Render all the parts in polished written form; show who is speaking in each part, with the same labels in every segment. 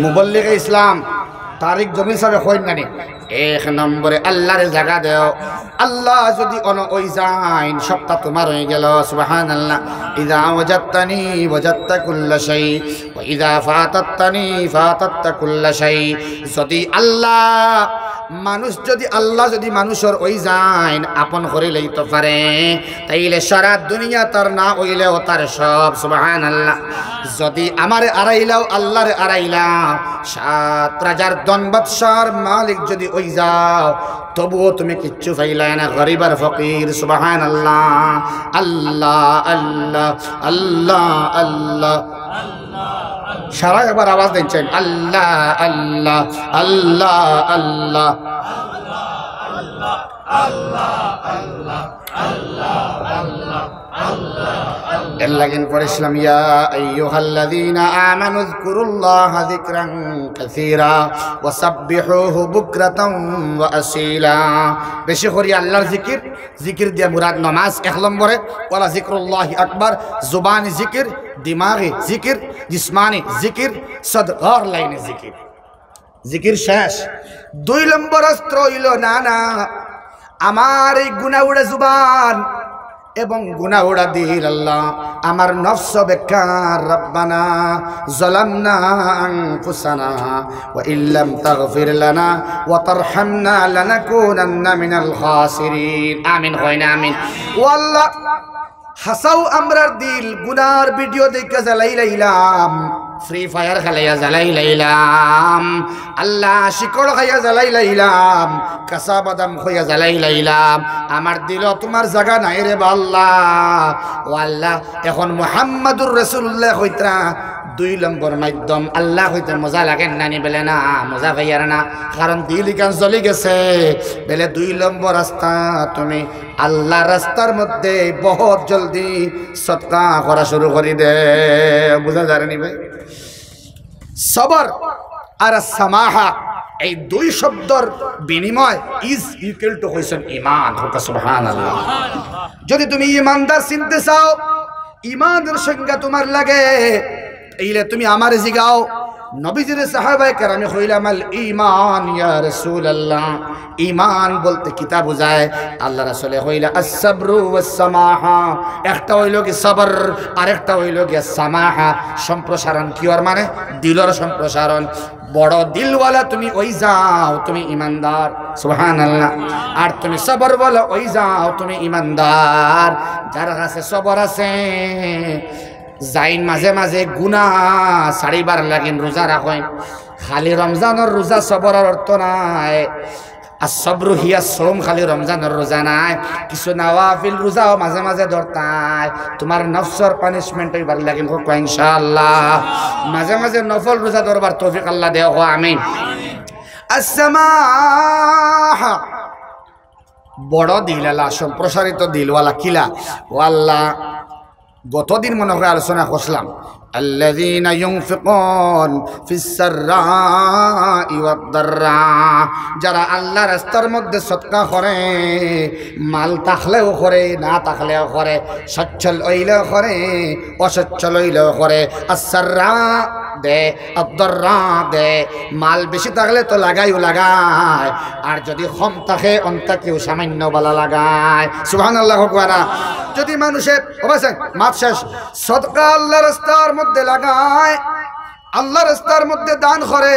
Speaker 1: মুবল্লিগ ইসলাম তারিক জমিন সাহেব কইন নানি এক নম্বরে আল্লাহর জায়গা দেও। আল্লাহ যদি অন ওই যাইন সবটা তোমার হয়ে গেল। সুবহানাল্লাহ। ইযা ওয়াজাদতানি ওয়াজাদতা কুল্লা শাই ওয়া ইযা ফাতাততানি ফাতাততা কুল্লা শাই। যদি আল্লাহ যদি মানুষের ওই যাইন আপন করে লইতে পারে তাইলে সারা দুনিয়া তার না হইলেও তার সব। সুবহানাল্লাহ। যদি আমারে আড়াইলাও আল্লাহরে আড়াইলাও ৭ রাজার দনবাদশার মালিক যদি ওই যাও তবুও তুমি কিচ্ছু পাইলাই না, গরিব আর ফকির। সুবহানাল্লাহ। আল্লাহ আল্লাহ আল্লাহ আল্লাহ সারা একবার আওয়াজ দিচ্ছেন আল্লাহ আল্লাহ আল্লাহ আল্লাহ এল্লাগিন পড়েছিলাম ইয়া আইয়ুহাল্লাযীনা আমানু যকুরুল্লাহা যিকরান কাসীরা ওয়া সাব্বিহুহু বুকরাতান ওয়া আসীলা। বেশি করে আল্লাহর জিকির দিয়া মুরাদ নামাজ এক নম্বরে, ওয়ালা যিকরুল্লাহি আকবার, জুবানি জিকির, দিমাগি জিকির, জিসমানি জিকির, সদগার লাইনে জিকির শেষ। 2 নম্বর অস্ত্র হইল না আমার এই গুনাহউড়া জুবান এবং গুনাহউড়া দিল আল্লাহ আমার নফস বেকার। রব্বানা যালামনা আনফুসানা ওয়া ইল্লাম তাগফির লানা ওয়া তারহামনা লানাকুনান্না মিনাল খাসিরিন। আমিন কইনা আমিন। ও আল্লাহ হাসাও আমরার দিল গুনার ভিডিও দেখে জ্বালাইলাম, ফ্রি ফায়ার খেলাইয়া জ্বালাইলাম, আল্লাহ শিকড় খাইয়া জ্বালাইলাম, কাঁচা বাদাম খাইয়া জ্বালাইলাম। আমার দিল তোমার জায়গা নাই রে আল্লাহ। ও আল্লাহ এখন মুহাম্মাদুর রাসূলুল্লাহ হইতা 2 নম্বর মাধ্যম। আল্লাহ হইতে মজা লাগেন নানি বেলে না মজা ভাইয়ার না, কারণ দিল কান চলে গেছে বেলে 2 নম্বর রাস্তা তুমি আল্লাহ রাস্তার মধ্যে বহুত জলদি সদকা করা শুরু করে দে। বুঝা যায়নি ভাই? সবর আর সামাহা এই 2 শব্দর বিনিময় ইজ ইকুয়াল টু হইছেন ঈমান। সুবহানাল্লাহ। যদি তুমি ঈমানদার চিনতে চাও, ঈমানের সংজ্ঞা তোমার লাগে এইলে তুমি আমারে জিগাও। নবীজির সাহাবায়ে কেরামে কইলাম আল ঈমান ইয়া রাসূলুল্লাহ, ঈমান বলতে কিতা বোঝায়? আল্লাহ রাসূলে কইলা আস-সাবরু ওয়াস-সামাহা। একটা হইল কি সবর, আরেকটা হইল কি সামাহা, সম্প্রসারণ। কি ওর মানে? দিলের সম্প্রসারণ। বড় দিলওয়ালা তুমি ওই যাও তুমি ঈমানদার। সুবহানাল্লাহ। আর তুমি সবর বলো ওই যাও তুমি ঈমানদার। যার কাছে সবর আছে যাইন মাঝে মাঝে গুনাহ ছাড়িবার লাগিন রোজা রাখেন। খালি রমজানের রোজা সবরের অর্থ নাই। আর সবরু হিয়া সোম, খালি রমজানের রোজা নাই, কিছু নওয়াফিল রোজাও মাঝে মাঝে ধরতাই। তোমার নফসর পানিশমেন্ট হইবার লাগিন হোক ইনশাআল্লাহ। মাঝে মাঝে নফল রোজা ধরবার তৌফিক আল্লাহ দেও। আমিন। আসসামাহা বড় দিলওয়ালা, সম্প্রসারিত দিলওয়ালা কিলা? ও আল্লাহ গতদিন মনে করে আলোচনা করলাম আল্লাযীনা ইউনফিকুন ফিস-সাররাই ওয়াদ-দাররা, যারা আল্লাহ রাস্তার মধ্যে সদকা করে, মাল থাকলেও করে না থাকলেও করে, সচ্ছল হইলেও করে অসচ্ছল হইলেও করে। আস-সাররা দে, আদ-দাররা দে। মাল বেশি থাকলে তো লাগাইও লাগায়, আর যদি কম থাকে অন্তাকেও সামান্য বালা লাগায়। সুবহানাল্লাহ। যদি মানুষের মাত শেষ সদকা আল্লাহ রাস্তার মধ্যে লাগায়, আল্লাহ রাস্তার মধ্যে দান করে,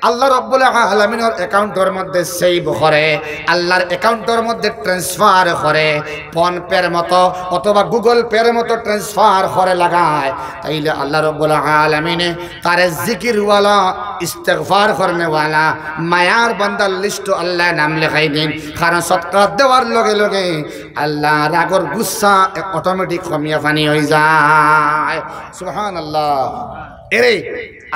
Speaker 1: আল্লাহ রাব্বুল আলামিনের অ্যাকাউন্টের মধ্যে সেভ করে, আল্লাহর অ্যাকাউন্টের মধ্যে ট্রান্সফার করে, ফোন পের মতো অথবা গুগল পের মতো ট্রান্সফার করে লাগায়, তাইলে আল্লাহ রাব্বুল আলামিনে তার জিকিরওয়ালা, ইস্তিগফার করনেওয়ালা মায়ার বান্দার লিস্ট আল্লাহ নাম লেখাই দিন। কারণ সদকা দেওয়ার লগে লগে আল্লাহ রাগর গুসা অটোমেটিক কমিয়া পানি হয়ে যায়। সুবহানাল্লাহ। এরে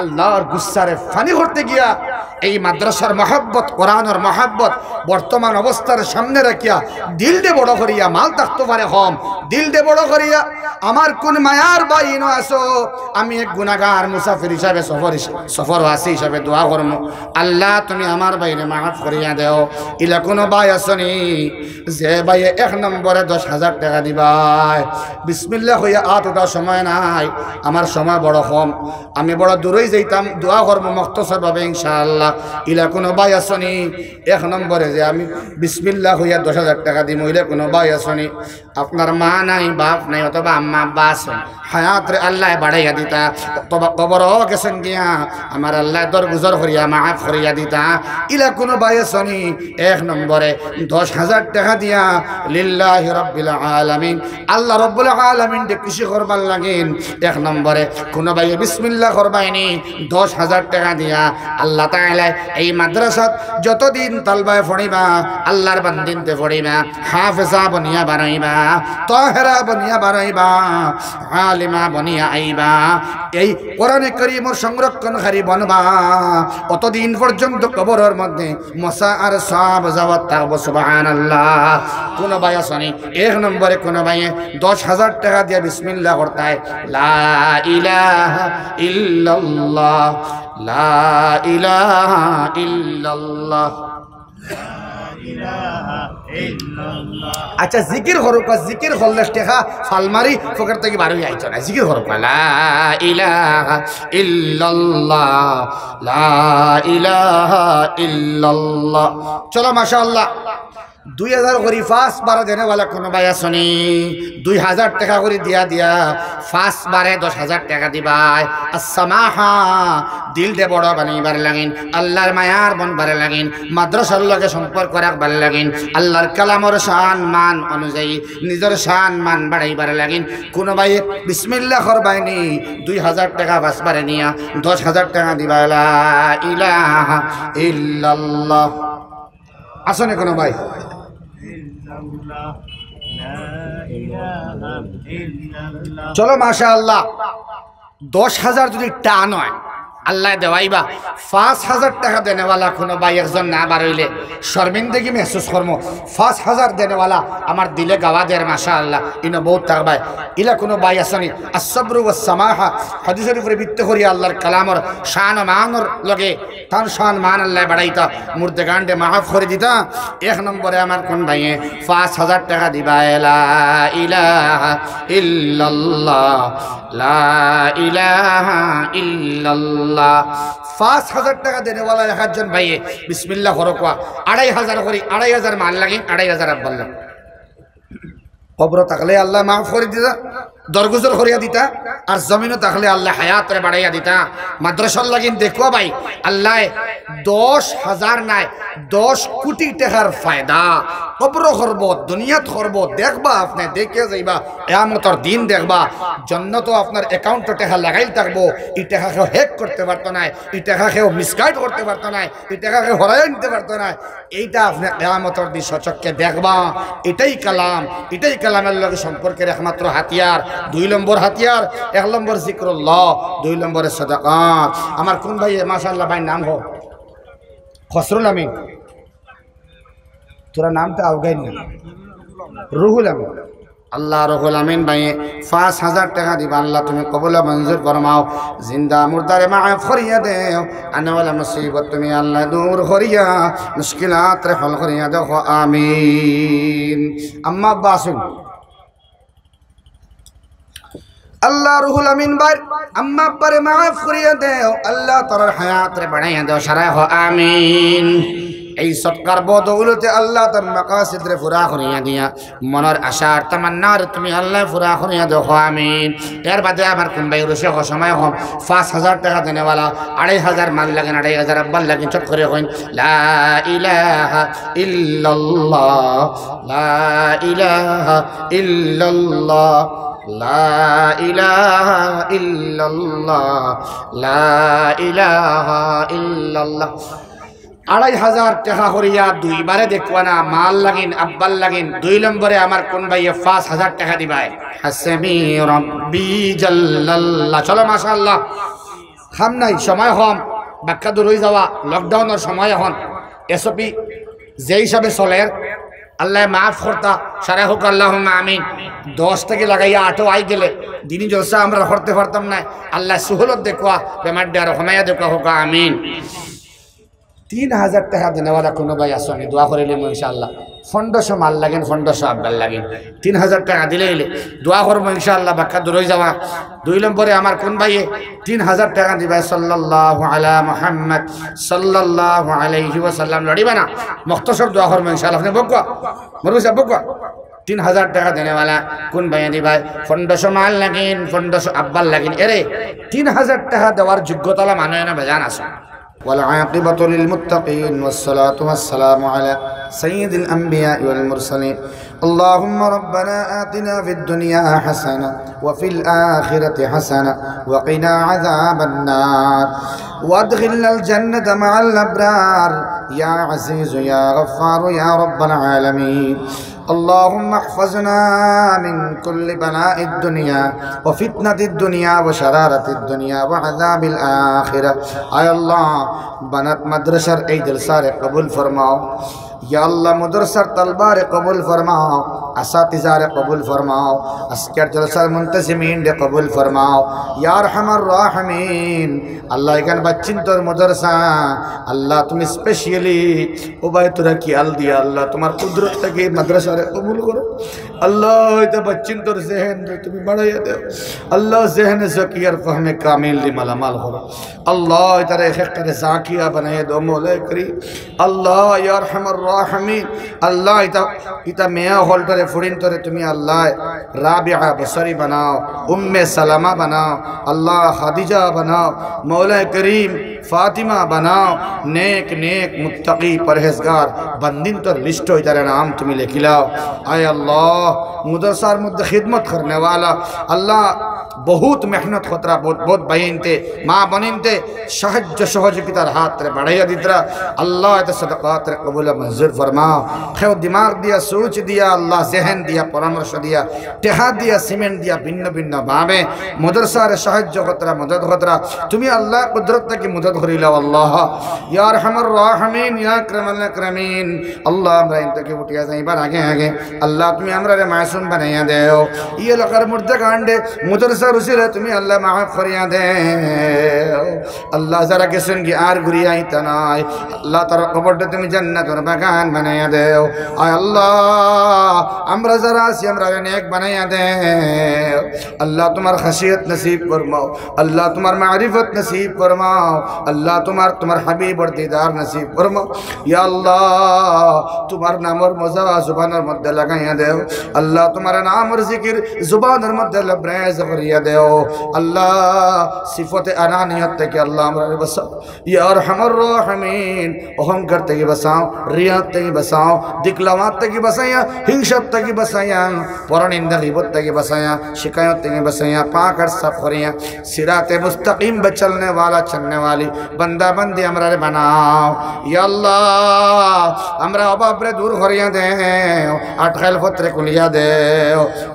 Speaker 1: আল্লাহর গুসারে ফানি করতে গিয়া এই মাদ্রাসার মহব্বত, কোরআনের মহব্বত বর্তমান অবস্থার সামনে রাখিয়া দিল দে বড় করিয়া, মাল থাকতে পারে কম, দিল দে বড় করিয়া আমার কোন মায়ার বাইনো আসো, আমি এক গুনাহগার মুসাফির হিসাবে সফরবাসী হিসাবে দোয়া করবো, আল্লাহ তুমি আমার বাইরে মাফ করিয়া দেও। ইলা কোনো ভাই আসনি যে ভাই 1 নম্বরে 10,000 টাকা দিবাই, বিসমিল্লাহ হইয়া ওটা সময় নাই, আমার সময় বড় কম, আমি বড় দূরেই যাইতাম দোয়া করবো মুখতসর ভাবে ইনশাআল্লাহ। ইলা কোনো ভাই আসনি 1 নম্বরে যে আমি বিসমিল্লাহ হইয়া 10,000 টাকা দিই, ইলা কোনো ভাই আসনি আপনার মা নাই বাপ নাই অথবা আম্মা আব্বা আছেন, হায়াত রে আল্লাহ বাড়াইয়া দিতা, অথবা কবর গেছেন গিয়া আমার আল্লাহ দরগুজর করিয়া মাফ করিয়া দিতা, ইলা কোনো ভাই আসনি 1 নম্বরে 10,000 টাকা দিয়া লিল্লাহি রাব্বিল আলামিন আল্লাহ রাব্বুল আলামিন কে খুশি করবার লাগেন 1 নম্বরে কোনো ভাই বিসমিল্লাহ করবাইনি 10,000 টাকা দিয়া আল্লাহ তাআলা এই মাদ্রাসাত যতদিন তালবায় পড়িবা আল্লাহর বান্দিনতে পড়িবা, হাফেজা বনিয়া বানাইবা, তাহেরা বনিয়া বানাইবা, আলিমা বনিয়া আইবা, এই কোরআনে কারীমের সংরক্ষণকারী বনবা, অতদিন পর্যন্ত কবরের মধ্যে মশা আর সাপ যাওয়াত থাকবো। সুবহানাল্লাহ। কোন ভাই আসনি 1 নম্বরে কোন ভাই 10,000 টাকা দিয়ে বিসমিল্লাহ করতে লা ইলাহা ইল্লাল্লাহ লা ইলাহা ইল্লাল্লাহ। আচ্ছা জিকির হরকা, জিকির হল্লে টেকা ফালমারি ফকর থেকে বারোই আইছ না, জিকির হরকা লা ইলাহা ইল্লাল্লাহ লা ইলাহা ইল্লাল্লাহ। চলো মাশাআল্লাহ 2,000 করে ফার্স্ট বারে দেনে वाला কোন ভাই আসনি 2,000 টাকা করে দিয়া দিয়া ফার্স্ট বারে 10,000 টাকা দিবাই। আসসামাহা দিল দে বড় বানাইবার লাগিন, আল্লাহর মায়ার বনবার লাগিন, মাদ্রাসার লগে সম্পর্ক রাখবার লাগিন, আল্লাহর কালামর শান মান অনুযায়ী নিজের শান মান বাড়াইবার লাগিন। কোন ভাই বিসমিল্লাহ করবাইনি 2,000 টাকা ফার্স্ট বারে নিয়া 10,000 টাকা দিবা লা ইলাহা ইল্লাল্লাহ। আসনে কোন ভাই চলো মাশাআল্লাহ 10,000 যদি টান হয় আল্লাহ দেওয়াইবা 5,000 টাকা দেনেওয়ালা কোনো ভাই একজন না বারইলে শর্মিন্দগি মেহসুস করমো। 5,000 দেনেওয়ালা আমার দিলে গাওয়া দের মাশাআল্লাহ ইনো বহুত থাকবাই। ইলা কোনো ভাই আসনি আসসাবরু ওয়াস সামাহা হাদিসের উপরে ভিত্তি করি আল্লাহর কালামর শান ও মানর লগে তার শান মান আল্লাহ বাড়াইতা, মুর্দে গান্ডে মাফ করে দিতা। 1 নম্বরে আমার কোন ভাইয়ে 5,000 টাকা দিবা লা ইলাহা ইল্লাল্লাহ লা ইলাহা ইল্লাল্লাহ। 5,000 টাকা দেনেওয়ালা একজন ভাইয়ে বিসমিল্লাহ করকওয়া 2,500 করি 2,500 মান লাগে 2,500 আব্বাল লাগে কবর থাকলে আল্লাহ মাফ করে দিতা, দরগুজর করিয়া দিতা, আর জমিনও থাকলে আল্লাহ হায়াত রে বাড়াইয়া দিতা। মাদ্রাসার লাগিন দেখো ভাই আল্লাহ 10,000 নাই 10 কোটি টাকার ফায়দা কবর করব দুনিয়াত করব দেখবা, আপনি দেখে যাইবা কিয়ামতের দিন দেখবা জান্নাতও আপনার অ্যাকাউন্টে টাকা লাগাই থাকবো। এই টাকা কেউ হ্যাক করতে পারতো না, এই টাকা কেউ মিসগাইড করতে পারতো না, এই টাকা কেউ হরাই নিতে পারতো না। এইটা আপনি কিয়ামতের দিন সচক্ষে দেখবা। এটাই কালাম, এটাই কালামের লগে সম্পর্কের একমাত্র হাতিয়ার। 2 নম্বর হাতিয়ার, 1 নম্বর জিক্রুল্লাহ, 2 নম্বরে সাদাকাত। আমার কোন ভাই মাশাআল্লাহ ভাই নাম হো খসরুল আমিন, তোরা নামটা আউগাই না রুহুল আমিন। আল্লাহ রুহুল আমিন ভাই 5,000 টাকা দিবা। আল্লাহ তুমি কবুল মঞ্জুর ফরমাও, জিন্দা মুর্দারে মাফ করিয়া দেও, আনাওয়ালা মুসিবত তুমি আল্লাহ দূর করিয়া মুশকিলাত রে হল করিয়া দেখো আমিন। আম্মা আব্বা আসুন। আল্লাহ রুহুল আমিন ভাই আম্মা আব্বারে মাফ করিয়া দেও, আল্লাহ তোর হায়াত রে বাড়াইয়া দেও, সারা হো আমিন। এই সৎকার বদৌলতে আল্লাহ তার মাকাসিদ রে পুরা করিয়া দিয়া মনের আশার তামান্নার তুমি আল্লাহ পুরা করিয়া দেখো আমিন। এর বাদে আমার কোন ভাই রসে সময় হম 5,000 টাকা দেনেওয়ালা 2,500 মাল লাগেন 2,500 আব্বাল লাগেন চট করে কইন লা ইলাহা ইল্লাল্লাহ লা ইলাহা ইল্লাল্লাহ লা ইলাহা ইল্লাল্লাহ লা ইলাহা ইল্লাল্লাহ। 2,500 টাকা করিয়া 2 বারে দেখবা না মাল লাগিন আব্বাল লাগিন। 2 নম্বরে আমার কোন ভাইয়ে 5,000 টাকা দিবাই। হাসবি রব্বি জাল্লাল্লাহ। চলো মাশাআল্লাহ খাম নাই সময় কম, বাক্কা দূর হয়ে যাওয়া লকডাউনের সময় এখন এসপি যে হিসাবে চলের আল্লাহ মাফ করতা, সারা হোক আল্লাহুম্মা আমিন। 10 থেকে লাগাইয়া 8 আই গেলে দিনই জলসা আমরা করতে পারতাম না। আল্লাহ সুহলত দেখুয়া বেমার আর কমাইয়া দেখুয়া হোক আমিন। 3000 টাকা দেনেওয়ালা কোনো ভাই আসো আমি দোয়া করিলে ইনশাআল্লাহ 1500 মাল লাগেন 1500 আব্বাল লাগেন 3000 টাকা দিলে দোয়া করবো ইনশাআল্লাহ বাক্কা দূর হয়ে যাওয়া 2 নম্বরে আমার কোন ভাইয়ে 3000 টাকা দিবা সাল্লাল্লাহু আলা মুহাম্মদ সাল্লাল্লাহু আলাইহি ওয়াসাল্লাম লড়িবা না মুখতসর দোয়া করবো ইনশাআল্লাহ আপনি বকবা মরুস বকবা 3000 টাকা দেনেওয়ালা কোন ভাইয়া দিবা 1500 মাল লাগেন 1500 আব্বাল লাগেন এরে 3000 টাকা দেওয়ার যোগ্যতা মানে না বেজান আছে والعاقبة للمتقين والصلاة والسلام على سيد الأنبياء والمرسلين اللهم ربنا آتنا في الدنيا حسنة وفي الآخرة حسنة وقنا عذاب النار وادخلنا الجنة مع الأبرار يا عزيز يا غفار يا رب العالمين اللهم احفظنا من كل بلاء الدنيا وفتنة الدنيا وشرارة الدنيا وعذاب الآخرة اے اللہ بنات مدرسہ اے جلسہ قبول فرماؤ یا اللہ مدرسہ طلبہ قبول فرماؤ اساتذہ قبول فرماؤ اسکر جلسہ منتظمین قبول فرماؤ یا ارحم الراحمین اللہ এখান বাচ্চিন তোর মদরসা আল্লাহ তুমি স্পেশালি ওবায় তোরা কি আল দিয়া আল্লাহ তোমার কুদরত থেকে মাদ্রাসা কবুল করো আল্লাহ এটা বাচ্চিন তোর জেহেন তুমি বাড়াইয়া দাও আল্লাহ জেহেন ज़की और फहम कामिल दी मालामाल हो अल्लाह इधर खिर ज़ाकिया बनाए दो मौला करीम अल्लाह या अरहमर राहिमीन अल्लाह इता मियां होल्डर फुडिन तोरे तुम्हें अल्लाह राबिया बसरी बनाओ उम्मे सलामा बनाओ अल्लाह खदीजा बनाओ मौला करीम फातिमा बनाओ नेक नेक मुत्तकी परहेजगार बंदिन तो लिस्ट हो इधर नाम तुम्हें लिखिलाओ आए अल्लाह मुदरसार मुद्दे खिदमत करने वाला अल्लाह बहुत मेहनत खतरा बहुत बहनते माँ बनिनते साहाय्य सहयोगितार हाथ रे बढ़ाइया दितरा अल्लाह ते सदकात रे कबूल मंजूर फरमाओ खेव दिमाग दिया सोच दिया अल्लाह जहन दिया परामर्श दिया टेहा दिया सीमेंट दिया भिन्न भिन्न भावे मदरसा रे साहाय्य खतरा मदद खतरा तुम्हें अल्लाह कुदरत की मदद करिला अल्लाह या अरहमर राहिमीन या अकरमल अकरमीन अल्लाह हमरा इंत के उठिया जाई बार आगे आगे अल्लाह तुम्हें हमरा रे मासूम बनाया देओ ये लकर मुर्दा कांडे मदरसा रुसिले तुम्हें अल्लाह माफ करिया दे अल्लाह जरा किसन की आर गुरिया तनाय अल्लाह तारा कब्र तुम्हें जन्नत और बागान बनाया दे आय अल्लाह हमरा जरा से हमरा नेक बनाया दे अल्लाह तुम्हार खशियत नसीब फरमाओ अल्लाह तुम्हार मारिफत नसीब फरमाओ अल्लाह तुम्हार हबीब और दीदार नसीब फरमाओ या अल्लाह तुम्हार नाम और मजा जुबान और मध्य लगाया दे अल्लाह तुम्हारा नाम और जिक्र जुबान और मध्य लबरेज करिया दे अल्लाह सिफत अनानियत के अल्लाह हमरा बसाओ या अरहमर राहिमीन अहंकार तक बसाओ रियात तक बसाओ दिखलावत तक बसाया हिंसत तक बसाया परनिंदा गिबत तक बसाया शिकायत तक बसाया पाक और साफ करिया सिरात मुस्तकीम पर चलने वाला चलने वाली बंदा बंदी हमरा रे बनाओ या अल्लाह हमरा अभाव रे दूर करिया दे अटखल फतरे कुलिया दे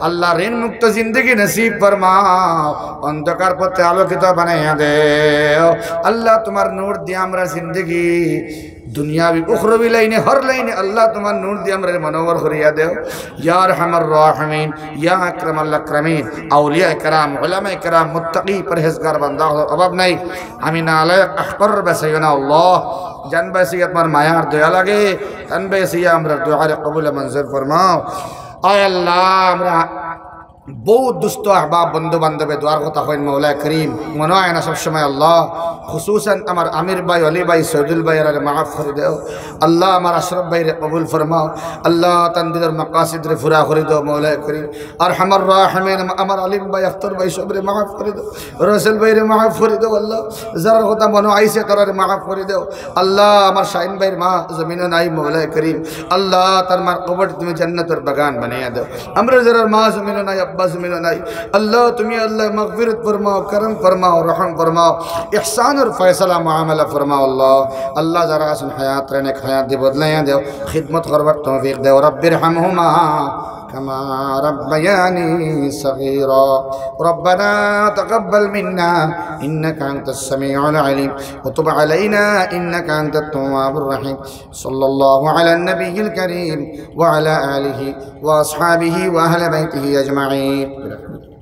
Speaker 1: अल्लाह ऋण मुक्त जिंदगी नसीब फरमाओ अंधकार पथे आलोकित बनाया दे अल्लाह तुम्हार नूर दिया हमरा जिंदगी दुनियावी उखरवी लाइने हर लाइने अल्लाह तुम्हार नूर दिया हमरा मनोवर करिया दे या अरहमर राहिमीन या अकरमल अकरमीन औलिया कराम उलमा कराम मुत्तकी परहेजगार बंदा अभाव नहीं আমি নালায়েক আহকর বেসাইয়া না আল্লাহ জান বেসাইয়া তোমার মায়ার দয়া লাগে তন বেসাইয়া আমরা দুআ কবুল মঞ্জুর ফরমাও আয় আল্লাহ আমরা बहुत दुस्तो अहबाब बंधु बान्धव द्वार कथा हईन मौला करीम मन है ना सब समय अल्लाह खुसूसन अमर आमिर भाई अली भाई सैदुल भाई माफ़ कर दो अल्लाह अमर अशरफ भाई कबूल फरमाओ अल्लाह तंदिर मकासिद रे फुरा कर दो मौला करीम अरहमर राहिमीन अमर अलीम भाई अख्तर भाई सब रे माफ़ कर दो रसूल भाई रे माफ़ कर दो अल्लाह जरा होता मनो आइसे तरह माफ़ कर दो अल्लाह अमर शाहीन भाई माँ ज़मीन नाई मौला करीम अल्लाह तर मार कब्र तुम्हें जन्नत और बगान बनाया दो अमर जरा माँ ज़मीन नाई बस मिलो नहीं अल्लाह तुम्हें अल्लाह मग़फ़िरत फरमाओ करम फरमाओ रहम फरमाओ इहसान और फैसला मामला फरमाओ अल्लाह अल्लाह ज़रा सुन हयात रहने हयात दे बदलाया दे खिदमत करवत तौफीक दे रब्बिरहमहुमा कमा रब्बयानी सगीरा रब्बना तक़ब्बल मिन्ना इन्नका अंतस समीउल अलीम व तुब अलैना इन्नका अंतत तव्वाबुर रहीम सल्लल्लाहु अला नबिय्यिल करीम व अला आलिहि व अस्हाबिहि व अहले बैतिहि अजमईन।